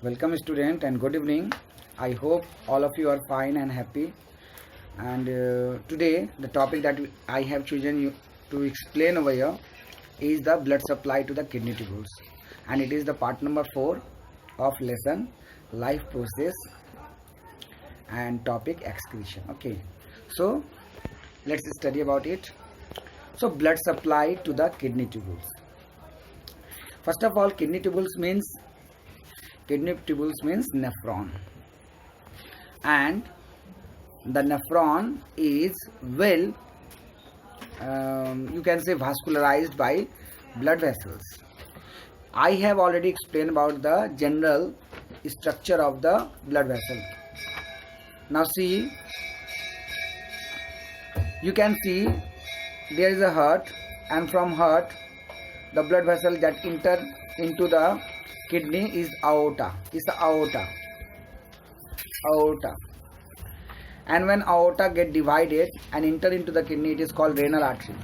Welcome student and good evening. I hope all of you are fine and happy. And today the topic that I have chosen you to explain over here is the blood supply to the kidney tubules, and it is the part number 4 of lesson life process and topic excretion. Okay, so let's study about it. So blood supply to the kidney tubules. First of all, kidney tubules means nephron, and the nephron is well you can say vascularized by blood vessels. I have already explained about the general structure of the blood vessel. Now see, you can see there is a heart, and from heart the blood vessel that enter into the kidney is aorta. It's the aorta. And when aorta get divided and enter into the kidney, it is called renal artery.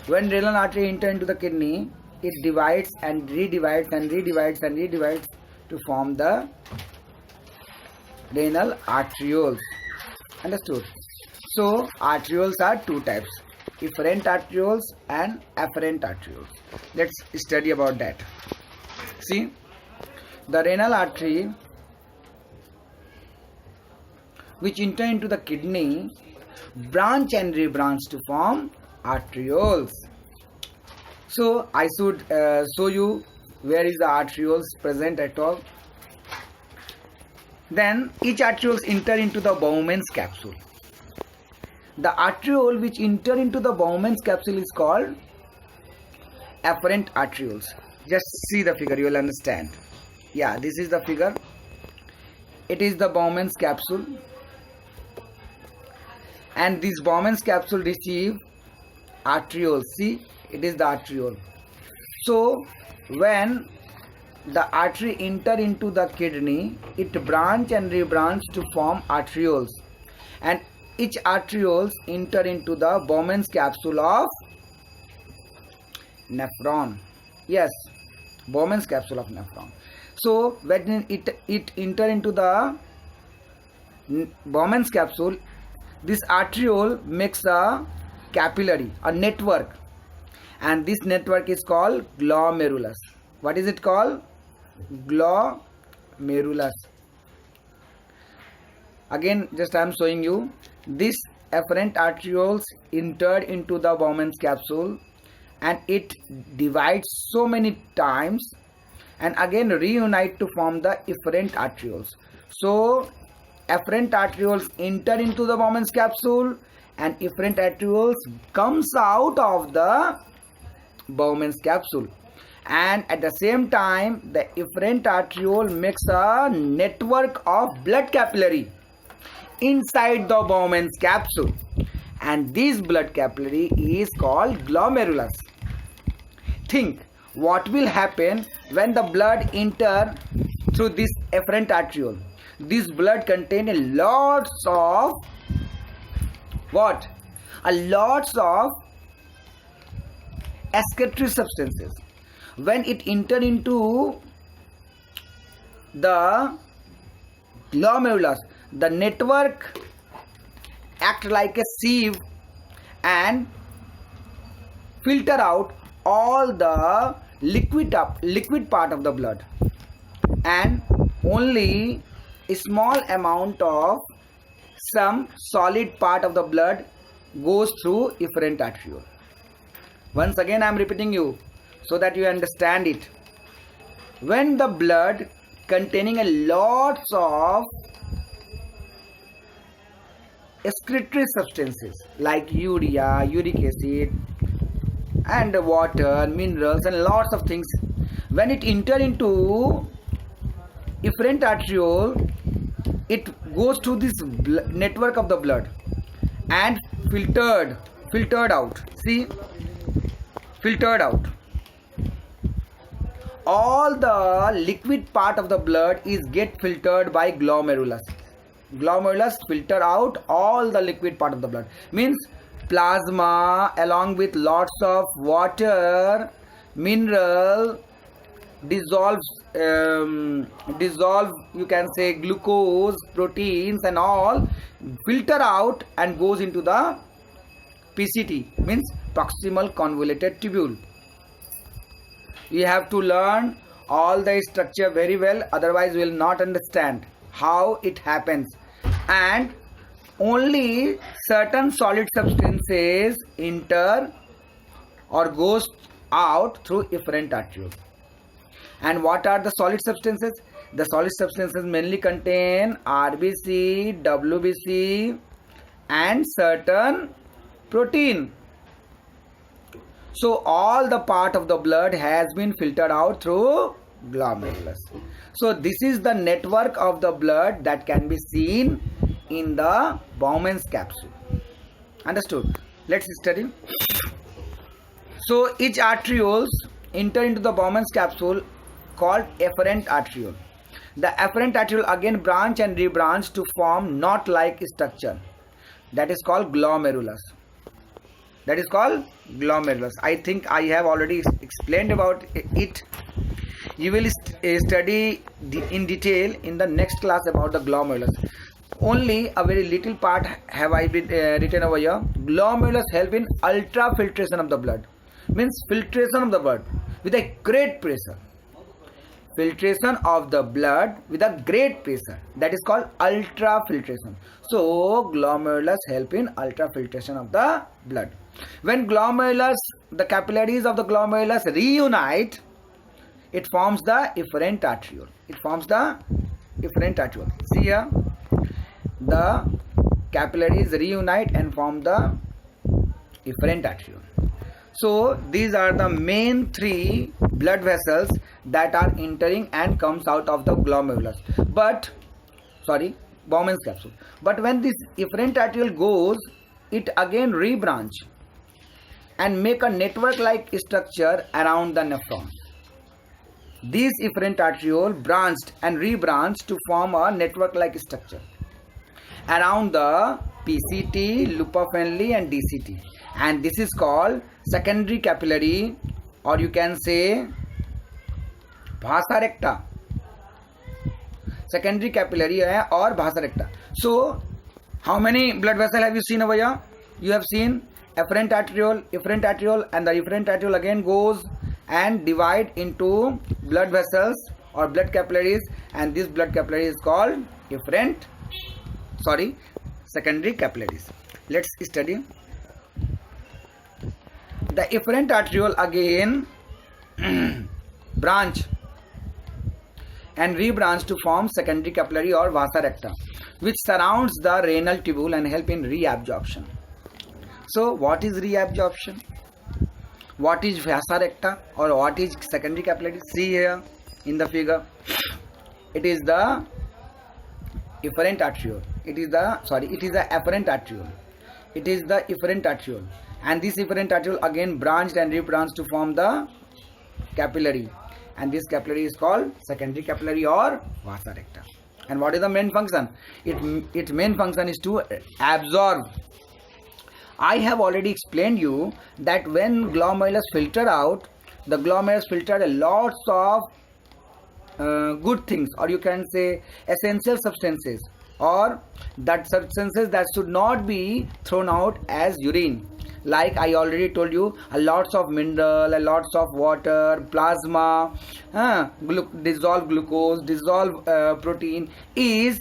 When renal artery enter into the kidney, it divides and redivides and redivides and redivides to form the renal arterioles. Understood? So arterioles are two types: efferent arterioles and afferent arterioles. Let's study about that. See, the renal artery which enter into the kidney branch and rebranch to form arterioles. So I should show you where is the arterioles present at all. Then each arterioles enter into the Bowman's capsule. The arteriole which enter into the Bowman's capsule is called afferent arterioles. Just see the figure, you will understand. Yeah, this is the figure. It is the Bowman's capsule, and this Bowman's capsule receive arterioles. See, it is the arteriole. So when the artery enter into the kidney, it branch and rebranch to form arterioles, and each arterioles enter into the Bowman's capsule of nephron. Yes, Bowman's capsule of nephron. So when it enter into the Bowman's capsule, this arteriole makes a capillary, a network, and this network is called glomerulus. What is it called? Glomerulus. Again, just I am showing you. This afferent arterioles entered into the Bowman's capsule, and it divides so many times and again reunite to form the efferent arterioles. So afferent arterioles enter into the Bowman's capsule, and efferent arterioles comes out of the Bowman's capsule, and at the same time the efferent arteriole makes a network of blood capillary inside the Bowman's capsule, and this blood capillary is called glomerulus. Think what will happen when the blood enter through this afferent arteriole. This blood contains a lots of what? A lots of excretory substances. When it enter into the glomerulus, the network act like a sieve and filter out all the liquid part of the blood, and only a small amount of some solid part of the blood goes through efferent arteriole. Once again I am repeating you so that you understand it. When the blood containing a lots of excretory substances like urea, uric acid, and water, minerals, and lots of things, when it enter into efferent arteriole, it goes through this network of the blood and filtered out. See, filtered out. All the liquid part of the blood is get filtered by glomerulus. Glomerulus filter out all the liquid part of the blood. Means plasma along with lots of water, mineral, dissolve, you can say, glucose, proteins and all, filter out and goes into the PCT, means proximal convoluted tubule. You have to learn all the structure very well, otherwise you will not understand how it happens. And only certain solid substances enter or goes out through efferent arterioles. And what are the solid substances? The solid substances mainly contain RBC, WBC and certain protein. So all the part of the blood has been filtered out through glomerulus. So this is the network of the blood that can be seen in the Bowman's capsule. Understood? Let's study. So each arterioles enter into the Bowman's capsule called efferent arteriole. The efferent arteriole again branch and rebranch to form knot-like structure. That is called glomerulus. That is called glomerulus. I think I have already explained about it. You will study in detail in the next class about the glomerulus. Only a very little part have I been written over here. Glomerulus help in ultrafiltration of the blood. Means filtration of the blood with a great pressure. Filtration of the blood with a great pressure. That is called ultrafiltration. So glomerulus help in ultrafiltration of the blood. When glomerulus, the capillaries of the glomerulus reunite, it forms the efferent arteriole. It forms the efferent arteriole. See here, the capillaries reunite and form the efferent arteriole. So these are the main three blood vessels that are entering and comes out of the glomerulus. Bowman's capsule. But when this efferent arteriole goes, it again rebranch and make a network-like structure around the nephron. These efferent arteriole branched and rebranched to form a network-like structure around the PCT, Lupus and DCT. And this is called secondary capillary, or you can say vasa recta. Secondary capillary or vasa recta. So how many blood vessels have you seen over here? You have seen efferent arteriole, and the efferent arteriole again goes and divide into blood vessels or blood capillaries, and this blood capillary is called secondary capillaries. Let's study. The efferent arteriole again branch and rebranch to form secondary capillary or vasa recta, which surrounds the renal tubule and help in reabsorption. So what is reabsorption? What is vasa recta or what is secondary capillary? See here in the figure. It is the efferent arteriole. It is the afferent arteriole. It is the efferent arteriole. And this efferent arteriole again branched and rebranched to form the capillary. And this capillary is called secondary capillary or vasa recta. And what is the main function? Its main function is to absorb. I have already explained you that when glomerulus filter out, the glomerulus filter a lots of good things, or you can say essential substances, or that substances that should not be thrown out as urine. Like I already told you, a lots of mineral, a lots of water, plasma, dissolved glucose, dissolved protein is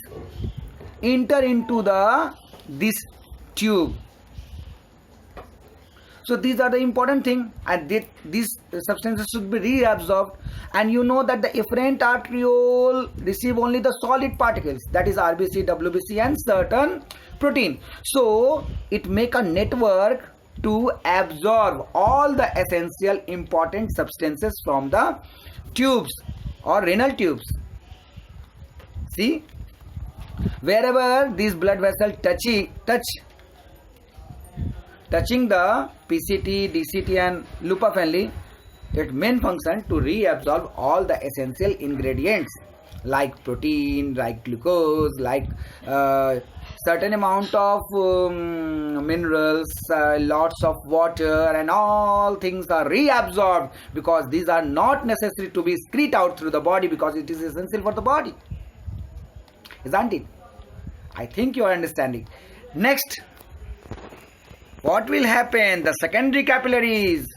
enter into this tube. So these are the important thing, and these substances should be reabsorbed. And you know that the efferent arteriole receive only the solid particles, that is RBC, WBC and certain protein. So it make a network to absorb all the essential important substances from the tubes or renal tubes. See, wherever these blood vessels touching the PCT, DCT and Lupus family, its main function to reabsorb all the essential ingredients like protein, like glucose, like certain amount of minerals, lots of water, and all things are reabsorbed because these are not necessary to be excreted out through the body because it is essential for the body, isn't it? I think you are understanding. Next, what will happen? The secondary capillaries.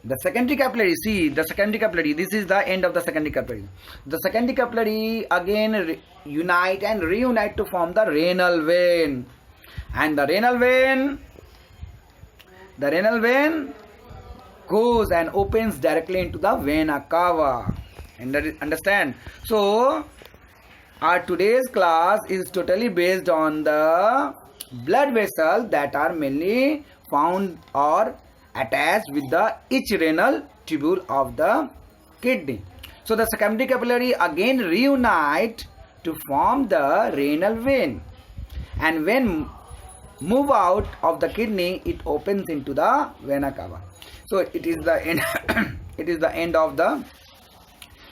The secondary capillary, see the secondary capillary, this is the end of the secondary capillary. The secondary capillary again unite and reunite to form the renal vein. And the renal vein goes and opens directly into the vena cava. Understand? So, our today's class is totally based on the blood vessels that are mainly found or attached with the each renal tubule of the kidney. So the secondary capillary again reunite to form the renal vein, and when move out of the kidney, it opens into the vena cava. So it is the end. It is the end of the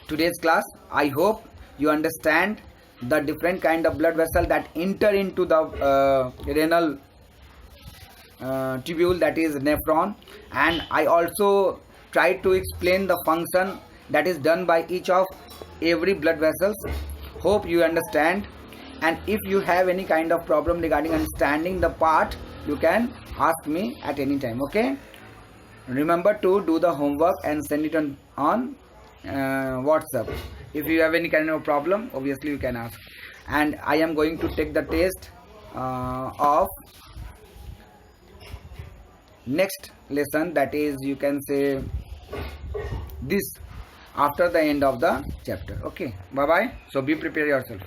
today's class. I hope you understand the different kind of blood vessel that enter into the renal tubule, that is nephron, and I also tried to explain the function that is done by each of every blood vessels. Hope you understand, and if you have any kind of problem regarding understanding the part, you can ask me at any time. Okay, remember to do the homework and send it on WhatsApp. If you have any kind of problem, obviously you can ask, and I am going to take the test of next lesson, that is, you can say this, after the end of the chapter. Okay, bye bye. So be prepared yourself.